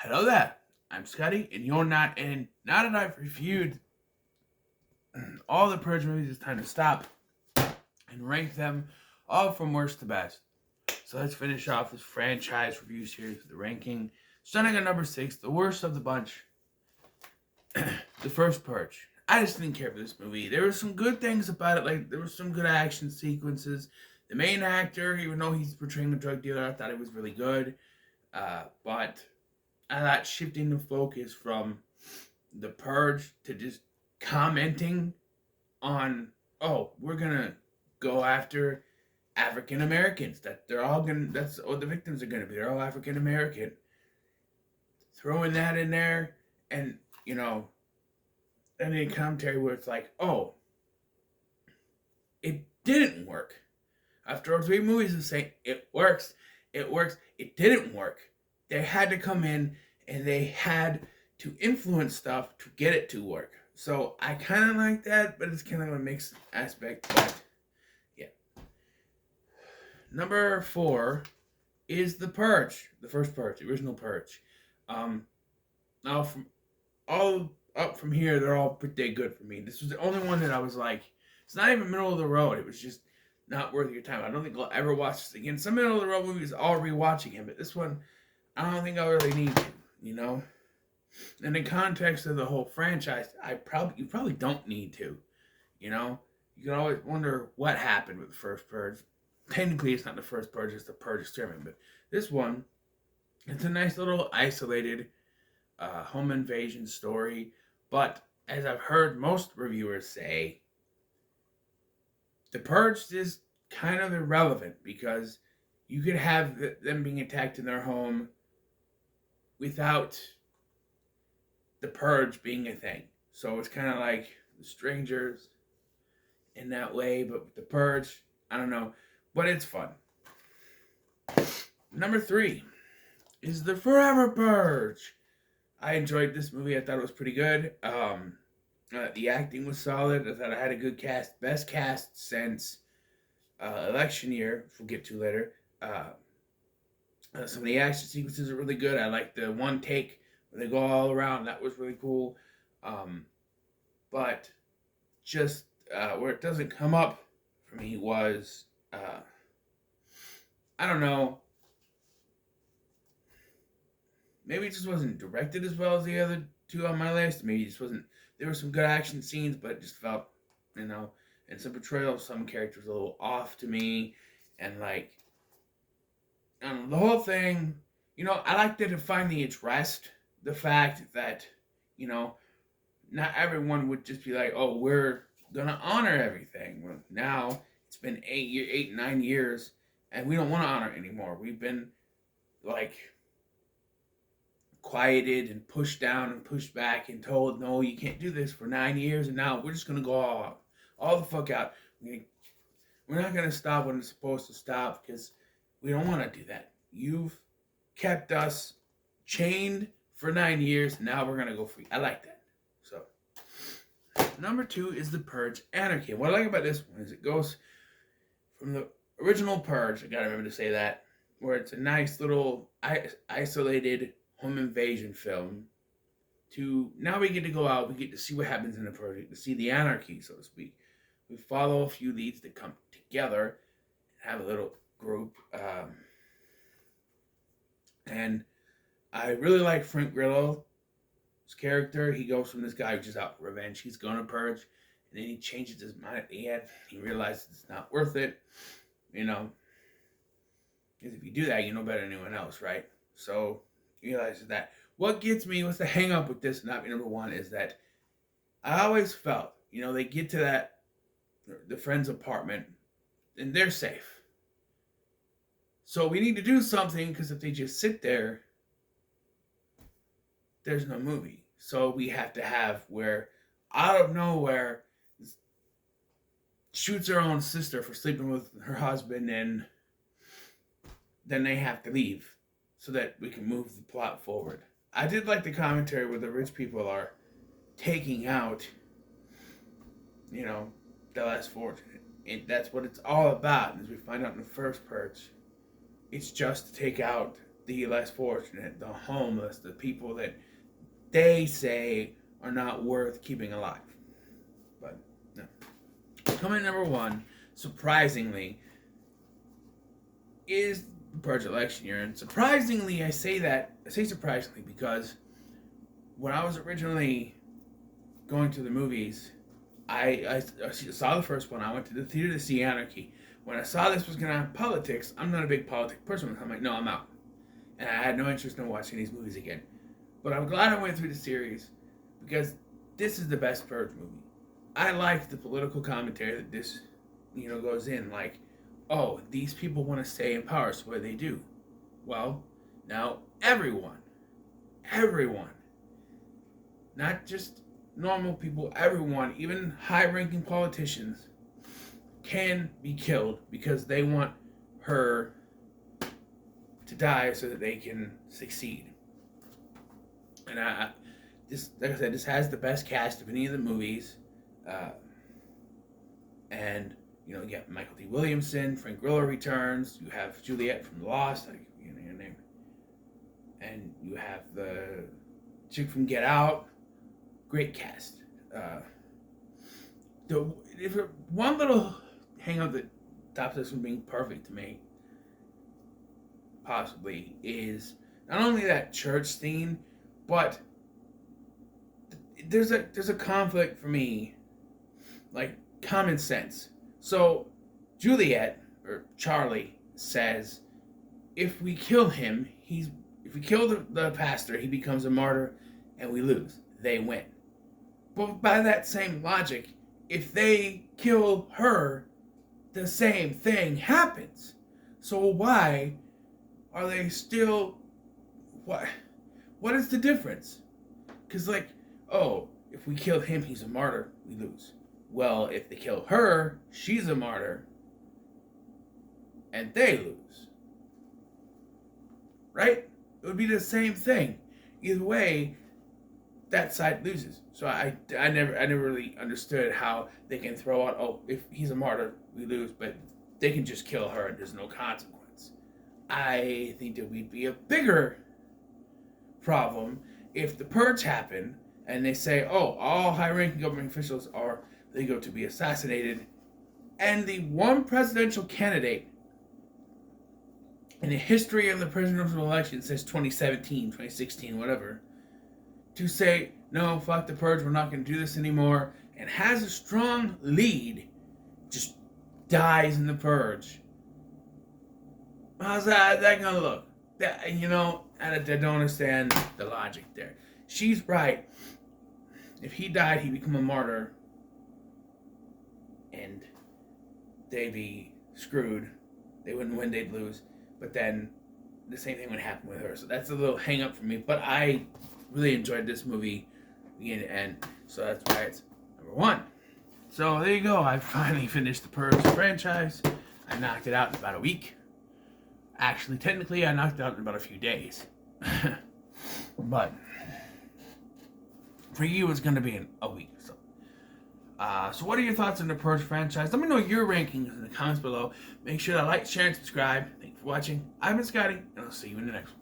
Hello there, I'm Scotty, and you're not in. Now that I've reviewed all the Purge movies, it's time to stop and rank them all from worst to best. So let's finish off this franchise review series with the ranking. Starting at number 6, the worst of the bunch, the first Purge. I just didn't care for this movie. There were some good things about it, like there were some good action sequences. The main actor, even though he's portraying a drug dealer, I thought he was really good. But I thought shifting the focus from the Purge to just commenting on, oh, we're gonna go after African Americans. That they're all gonna. That's what the victims are gonna be. They're all African American. Throwing that in there, and any commentary where it's like, oh, it didn't work. After 3 movies of saying it works, it didn't work. They had to come in and they had to influence stuff to get it to work. So I kind of like that, but it's kind of a mixed aspect. But yeah. Number 4 is the Purge, the first Purge, the original Purge. Now from all up from here, they're all pretty good for me. This was the only one that I was like, it's not even middle of the road. It was just not worth your time. I don't think I'll ever watch this again. Some middle of the road movies, I'll rewatch again, but this one, I don't think I really need to. In the context of the whole franchise, you probably don't need to. You can always wonder what happened with the first Purge. Technically, it's not the first Purge; it's the Purge experiment. But this one, it's a nice little isolated home invasion story. But as I've heard most reviewers say, the Purge is kind of irrelevant because you could have them being attacked in their home without the Purge being a thing. So it's kind of like the Strangers in that way, but with the Purge, I don't know. But it's fun. Number 3 is the Forever Purge. I enjoyed this movie. I thought it was pretty good. The acting was solid. I thought I had a good cast. Best cast since election year, which we'll get to later. Some of the action sequences are really good. I like the one take where they go all around. That was really cool. But just where it doesn't come up for me was, I don't know, maybe it just wasn't directed as well as the other 2 on my list. Maybe it just wasn't, there were some good action scenes, but it just felt, and some portrayal of some characters a little off to me. And like, the whole thing, I like that it finally addressed the fact that, not everyone would just be like, oh, we're gonna honor everything. Well, now it's been 9 years, and we don't want to honor it anymore. We've been like quieted and pushed down and pushed back and told, no, you can't do this for 9 years, and now we're just gonna go all the fuck out. We're not gonna stop when it's supposed to stop because we don't want to do that. You've kept us chained for 9 years. Now we're gonna go free. I like that. So, number 2 is the Purge Anarchy. What I like about this one is it goes from the original Purge. I gotta remember to say that, where it's a nice little isolated home invasion film. To now we get to go out. We get to see what happens in the Purge. To see the anarchy, so to speak. We follow a few leads that come together and have a little group. And I really like Frank Grillo's character. He goes from this guy who's just out for revenge. He's going to purge, and then he changes his mind at the end. He realizes it's not worth it, because if you do that, you know better than anyone else, right? So he realizes that. What gets me, what's the hang up with this not being number 1 is that I always felt, they get to the friend's apartment, and they're safe. So we need to do something, because if they just sit there, there's no movie. So we have to have where, out of nowhere, shoots her own sister for sleeping with her husband, and then they have to leave so that we can move the plot forward. I did like the commentary where the rich people are taking out, the less fortunate. And that's what it's all about, as we find out in the first Purge. It's just to take out the less fortunate, the homeless, the people that they say are not worth keeping alive. But no. Coming number one, surprisingly, is the Purge election year. And surprisingly, I say surprisingly because when I was originally going to the movies, I saw the first one. I went to the theater to see Anarchy. When I saw this was going to have politics, I'm not a big politics person. I'm like, no, I'm out. And I had no interest in watching these movies again. But I'm glad I went through the series because this is the best Purge movie. I like the political commentary that this, goes in. Like, oh, these people want to stay in power, so what do they do? Well, now everyone, not just normal people, everyone, even high-ranking politicians, can be killed because they want her to die so that they can succeed. And this, like I said, this has the best cast of any of the movies. And you get Michael D. Williamson, Frank Grillo returns. You have Juliet from Lost, your name, and you have the chick from Get Out. Great cast. One little hang up that stops this from being perfect to me, possibly, is not only that church scene, but there's a conflict for me, like common sense. So Juliet or Charlie says, if we kill him, if we kill the pastor, he becomes a martyr, and we lose. They win. But by that same logic, if they kill her, the same thing happens. So why are they still... What is the difference? Because, if we kill him, he's a martyr, we lose. Well, if they kill her, she's a martyr, and they lose. Right? It would be the same thing. Either way, that side loses. So I never really understood how they can throw out, oh, if he's a martyr, we lose, but they can just kill her and there's no consequence. I think there would be a bigger problem if the Purge happened and they say, oh, all high-ranking government officials are legal to be assassinated, and the one presidential candidate in the history of the presidential election says 2017, 2016, whatever, to say, no, fuck the Purge, we're not going to do this anymore, and has a strong lead, just dies in the Purge. How's that going to look? I don't understand the logic there. She's right. If he died, he'd become a martyr, and they'd be screwed. They wouldn't win, they'd lose. But then the same thing would happen with her. So that's a little hang up for me. But I really enjoyed this movie beginning to end. So that's why it's number one. So there you go. I finally finished the Purge franchise. I knocked it out in about a week. Actually, technically, I knocked it out in about a few days. But for you, it's going to be in a week. So what are your thoughts on the Purge franchise? Let me know your rankings in the comments below. Make sure to like, share, and subscribe. Thank you for watching. I've been Scotty, and I'll see you in the next one.